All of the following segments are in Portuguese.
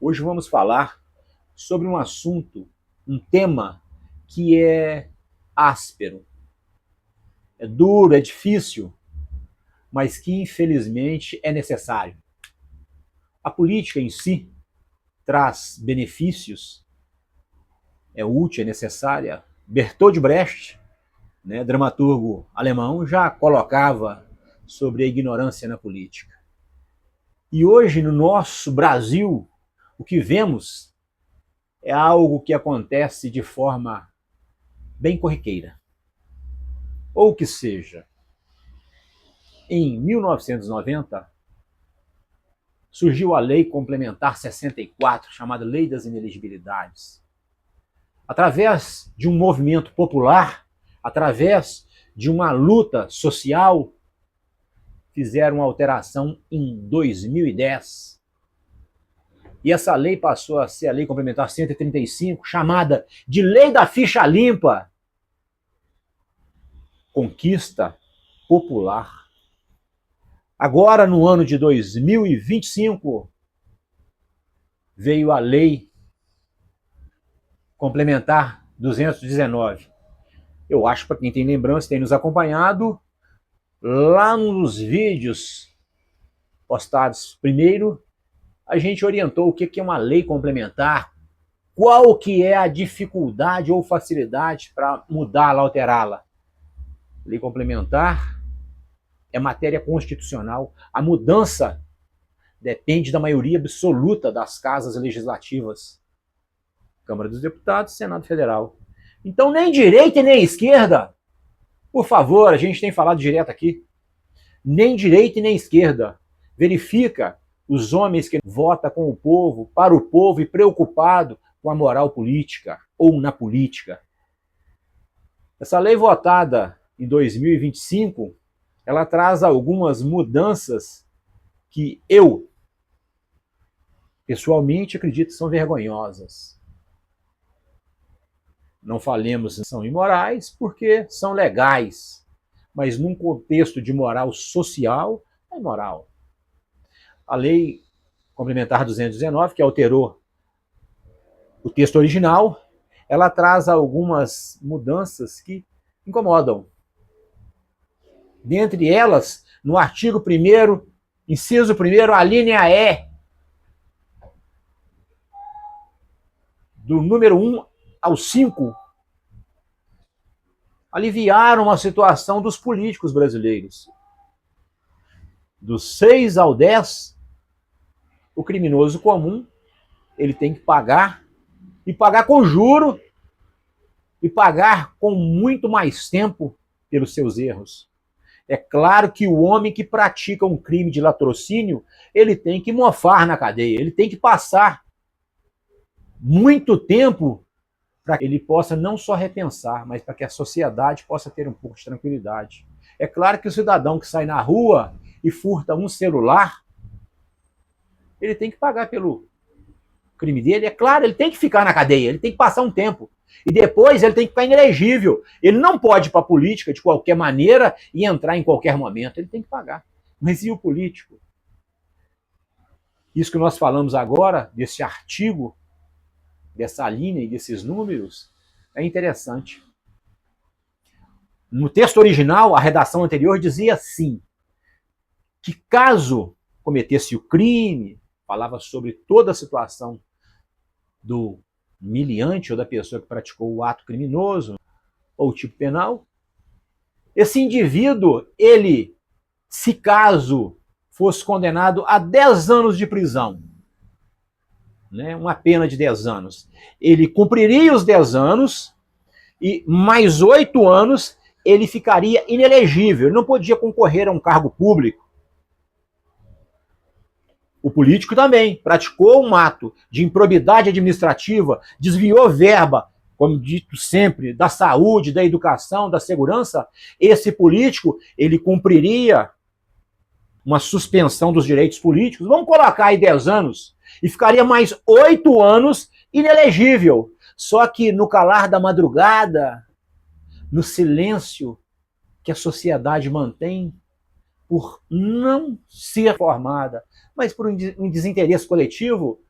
Hoje vamos falar sobre um assunto, um tema que é áspero, é duro, é difícil, mas que infelizmente é necessário. A política em si traz benefícios, é útil, é necessária. Bertolt Brecht, dramaturgo alemão, já colocava sobre a ignorância na política. E hoje, no nosso Brasil, o que vemos é algo que acontece de forma bem corriqueira. Ou que seja, em 1990, surgiu a Lei Complementar 64, chamada Lei das Inelegibilidades. Através de um movimento popular, através de uma luta social, fizeram uma alteração em 2010. E essa lei passou a ser a Lei Complementar 135, chamada de Lei da Ficha Limpa. Conquista popular. Agora, no ano de 2025, veio a Lei Complementar 219. Eu acho, para quem tem lembrança, tem nos acompanhado, lá nos vídeos postados primeiro, a gente orientou o que é uma lei complementar, qual que é a dificuldade ou facilidade para mudá-la, alterá-la. Lei complementar é matéria constitucional. A mudança depende da maioria absoluta das casas legislativas. Câmara dos Deputados, Senado Federal. Então, nem direita e nem esquerda, por favor, a gente tem falado direto aqui, nem direita e nem esquerda. Verifica os homens que votam com o povo, para o povo e preocupado com a moral política ou na política. Essa lei votada em 2025, ela traz algumas mudanças que eu, pessoalmente, acredito que são vergonhosas. Não falemos que são imorais, porque são legais, mas num contexto de moral social, é imoral. A Lei Complementar 219, que alterou o texto original, ela traz algumas mudanças que incomodam. Dentre elas, no artigo 1º, inciso 1º, a linha E, do número 1 ao 5, aliviaram a situação dos políticos brasileiros. Dos 6 ao 10, o criminoso comum, ele tem que pagar, e pagar com juro, e pagar com muito mais tempo pelos seus erros. É claro que o homem que pratica um crime de latrocínio, ele tem que mofar na cadeia, ele tem que passar muito tempo para que ele possa não só repensar, mas para que a sociedade possa ter um pouco de tranquilidade. É claro que o cidadão que sai na rua e furta um celular, ele tem que pagar pelo crime dele. É claro, ele tem que ficar na cadeia, ele tem que passar um tempo. E depois ele tem que ficar inelegível. Ele não pode ir para a política de qualquer maneira e entrar em qualquer momento. Ele tem que pagar. Mas e o político? Isso que nós falamos agora, desse artigo, dessa linha e desses números, é interessante. No texto original, a redação anterior dizia assim, que caso cometesse o crime, falava sobre toda a situação do meliante ou da pessoa que praticou o ato criminoso ou o tipo penal, esse indivíduo, ele, se caso fosse condenado a 10 anos de prisão, uma pena de 10 anos, ele cumpriria os 10 anos e mais 8 anos ele ficaria inelegível, ele não podia concorrer a um cargo público. O político também praticou um ato de improbidade administrativa, desviou verba, como dito sempre, da saúde, da educação, da segurança. Esse político, ele cumpriria uma suspensão dos direitos políticos, vamos colocar aí 10 anos, e ficaria mais 8 anos inelegível. Só que no calar da madrugada, no silêncio que a sociedade mantém, por não ser formada, mas por um desinteresse coletivo,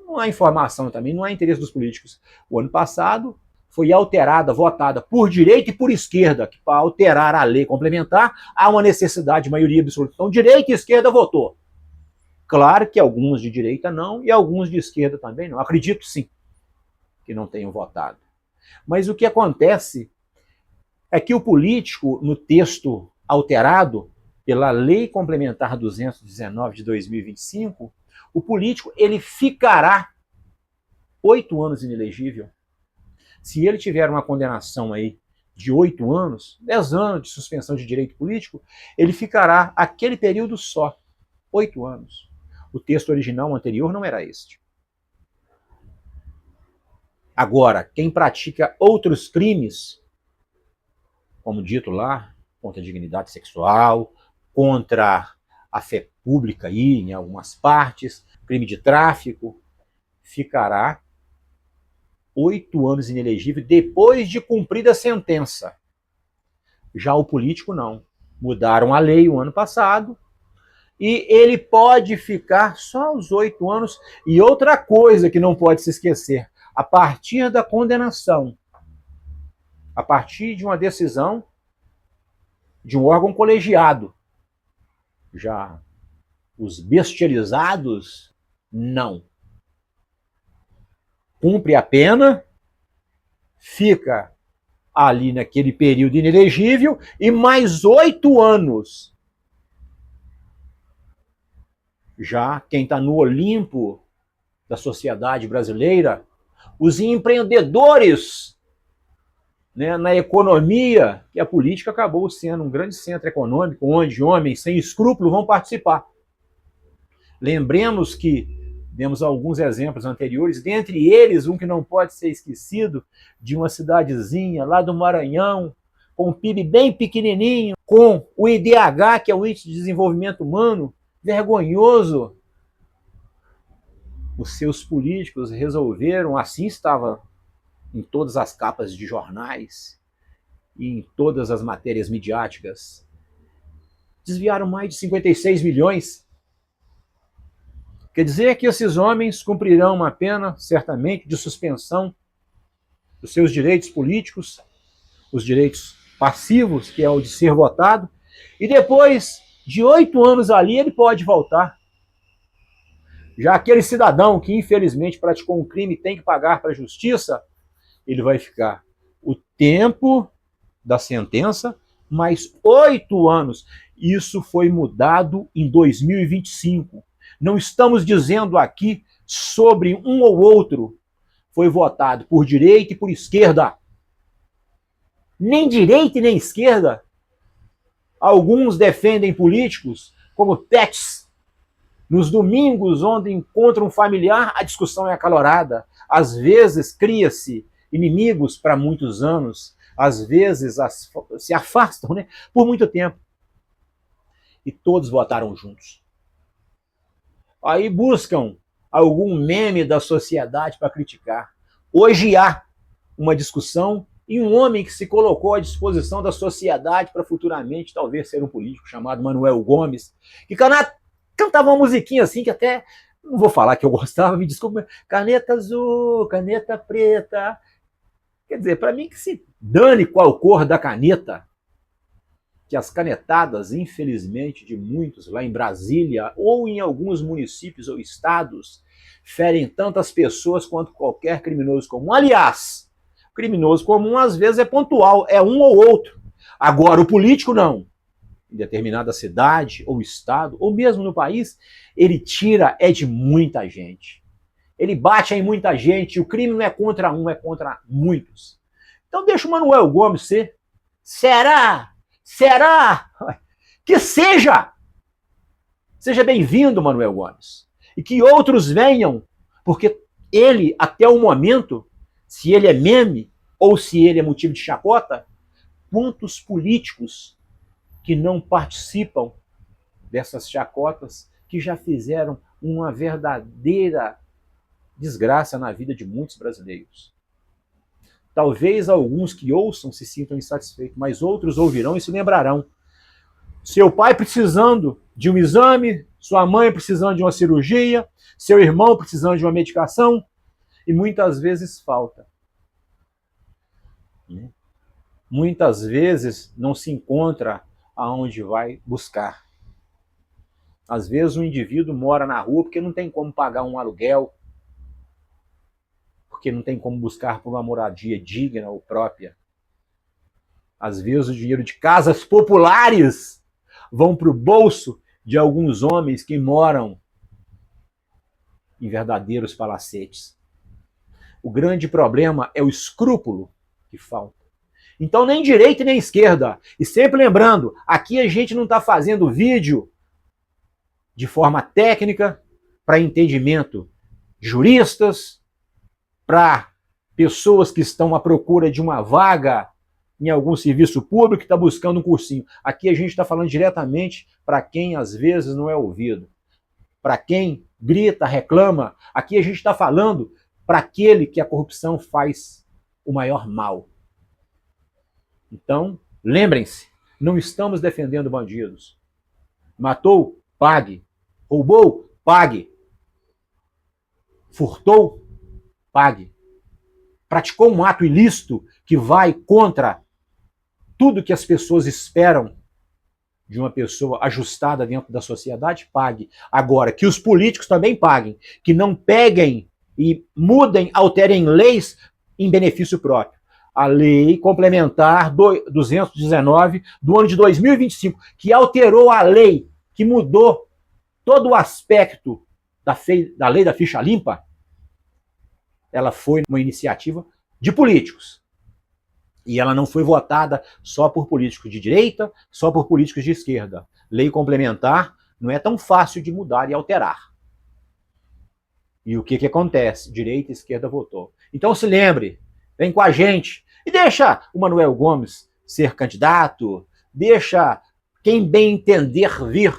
não há informação também, não há interesse dos políticos. O ano passado foi alterada, votada por direita e por esquerda, que para alterar a lei complementar há uma necessidade de maioria absoluta. Então, direita e esquerda votou. Claro que alguns de direita não e alguns de esquerda também não. Acredito sim que não tenham votado. Mas o que acontece é que o político, no texto alterado pela Lei Complementar 219 de 2025, o político ele ficará 8 anos inelegível. Se ele tiver uma condenação aí de 8 anos, 10 anos de suspensão de direito político, ele ficará aquele período só, 8 anos. O texto original anterior não era este. Agora, quem pratica outros crimes, como dito lá, contra a dignidade sexual, contra a fé pública aí, em algumas partes, crime de tráfico, ficará 8 anos inelegível depois de cumprida a sentença. Já o político não. Mudaram a lei o ano passado e ele pode ficar só os 8 anos. E outra coisa que não pode se esquecer, a partir da condenação, a partir de uma decisão de um órgão colegiado, já os bestializados, não. Cumpre a pena, fica ali naquele período inelegível e mais 8 anos. Já quem está no Olimpo da sociedade brasileira, os empreendedores, né, na economia, que a política acabou sendo um grande centro econômico, onde homens sem escrúpulo vão participar. Lembremos que demos alguns exemplos anteriores, dentre eles um que não pode ser esquecido, de uma cidadezinha lá do Maranhão, com um PIB bem pequenininho, com o IDH, que é o Índice de Desenvolvimento Humano, vergonhoso. Os seus políticos resolveram, assim estava em todas as capas de jornais e em todas as matérias midiáticas, desviaram mais de 56 milhões. Quer dizer que esses homens cumprirão uma pena, certamente, de suspensão dos seus direitos políticos, os direitos passivos, que é o de ser votado, e depois de 8 anos ali ele pode voltar. Já aquele cidadão que infelizmente praticou um crime e tem que pagar para a justiça, ele vai ficar o tempo da sentença mais 8 anos. Isso foi mudado em 2025. Não estamos dizendo aqui sobre um ou outro foi votado por direita e por esquerda. Nem direita e nem esquerda. Alguns defendem políticos como pets. Nos domingos, onde encontra um familiar, a discussão é acalorada. Às vezes, cria-se inimigos para muitos anos. Às vezes, se afastam, né, por muito tempo. E todos votaram juntos. Aí buscam algum meme da sociedade para criticar. Hoje há uma discussão e um homem que se colocou à disposição da sociedade para futuramente talvez ser um político, chamado Manuel Gomes, que cantava uma musiquinha assim que até, não vou falar que eu gostava, me desculpa, caneta azul, caneta preta. Quer dizer, para mim que se dane qual cor da caneta, que as canetadas, infelizmente, de muitos lá em Brasília ou em alguns municípios ou estados, ferem tantas pessoas quanto qualquer criminoso comum. Aliás, criminoso comum às vezes é pontual, é um ou outro. Agora, o político não. Em determinada cidade ou estado, ou mesmo no país, ele tira de muita gente. Ele bate em muita gente, o crime não é contra um, é contra muitos. Então deixa o Manuel Gomes ser. Será? Será? Que seja! Seja bem-vindo, Manuel Gomes. E que outros venham, porque ele, até o momento, se ele é meme ou se ele é motivo de chacota, quantos políticos que não participam dessas chacotas, que já fizeram uma verdadeira desgraça na vida de muitos brasileiros. Talvez alguns que ouçam se sintam insatisfeitos, mas outros ouvirão e se lembrarão. Seu pai precisando de um exame sua mãe precisando de uma cirurgia, seu irmão precisando de uma medicação, e muitas vezes falta. Muitas vezes não se encontra aonde vai buscar. Às vezes o indivíduo mora na rua porque não tem como pagar um aluguel, porque não tem como buscar por uma moradia digna ou própria. Às vezes o dinheiro de casas populares vão para o bolso de alguns homens que moram em verdadeiros palacetes. O grande problema é o escrúpulo que falta. Então nem direita nem esquerda. E sempre lembrando, aqui a gente não está fazendo vídeo de forma técnica para entendimento de juristas, para pessoas que estão à procura de uma vaga em algum serviço público que está buscando um cursinho. Aqui a gente está falando diretamente para quem às vezes não é ouvido, para quem grita, reclama. Aqui a gente está falando para aquele que a corrupção faz o maior mal. Então, lembrem-se, não estamos defendendo bandidos. Matou? Pague. Roubou? Pague. Furtou? Pague. Praticou um ato ilícito que vai contra tudo que as pessoas esperam de uma pessoa ajustada dentro da sociedade? Pague. Agora, que os políticos também paguem, que não peguem e mudem, alterem leis em benefício próprio. A lei complementar 219 do ano de 2025, que alterou a lei, que mudou todo o aspecto da lei da ficha limpa, ela foi uma iniciativa de políticos. E ela não foi votada só por políticos de direita, só por políticos de esquerda. Lei complementar não é tão fácil de mudar e alterar. E o que acontece? Direita e esquerda votou. Então se lembre, vem com a gente e deixa o Manuel Gomes ser candidato, deixa quem bem entender vir.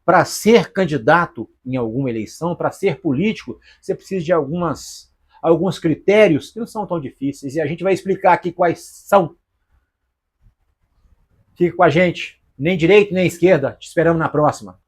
Para ser candidato em alguma eleição, para ser político, você precisa de alguns critérios que não são tão difíceis, e a gente vai explicar aqui quais são. Fique com a gente, nem direita nem esquerda, te esperamos na próxima.